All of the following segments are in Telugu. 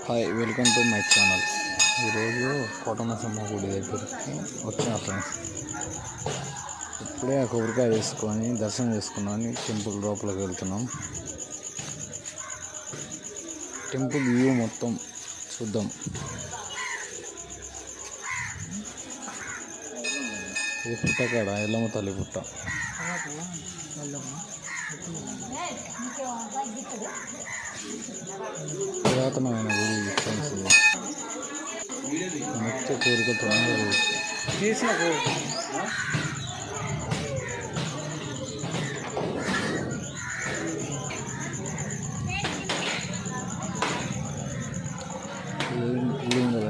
Hi, welcome to my channel. ఈరోజు కోటమసమ్మ గుడి దగ్గరికి వచ్చిన ఫ్రెండ్స్. ఇప్పుడే ఆ కొబ్బరికాయ వేసుకొని దర్శనం చేసుకున్నాను. టెంపుల్ లోపలికి వెళ్తున్నాం. టెంపుల్ వ్యూ మొత్తం చూద్దాం. ఇది పుట్టకాడ ఎల్లమ్మ తల్లి పుట్ట. పురాతనమైన గుడి ఫ్రెండ్స్. ముఖ్య కోరికతో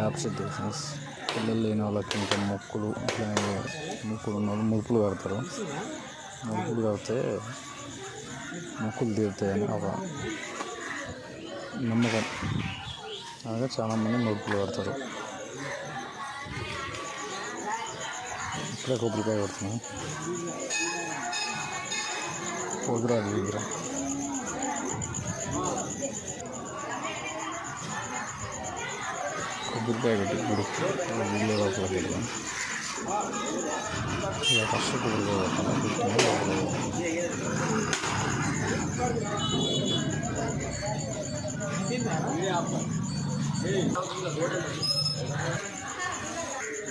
ఆప్షన్ ఫ్రెండ్స్. పిల్లలు లేని వాళ్ళకి ఇంకా మొక్కులు ఉన్న వాళ్ళు ముడుపులు కడతారు. ముడుపులు కడితే మొక్కులు తీరుతాయని ఒక నమ్మకం. అలాగే చాలామంది ముడుపులు కడతారు. ఇప్పుడే కొబ్బరికాయ కొడుతున్నాం. పోతురాజు విగ్రహం. కొబ్బరికాయ కొట్టి గుడి వీళ్ళు లోపలికి వెళ్ళాం. ఇలా ఫస్ట్ కొబ్బరికాయ కొట్టాను.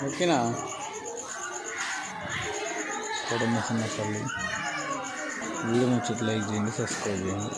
ఓకేనా? కోటమసమ్మ తల్లి వీడియో నచ్చితే లైక్ చేయండి, సబ్స్క్రైబ్ చేయండి.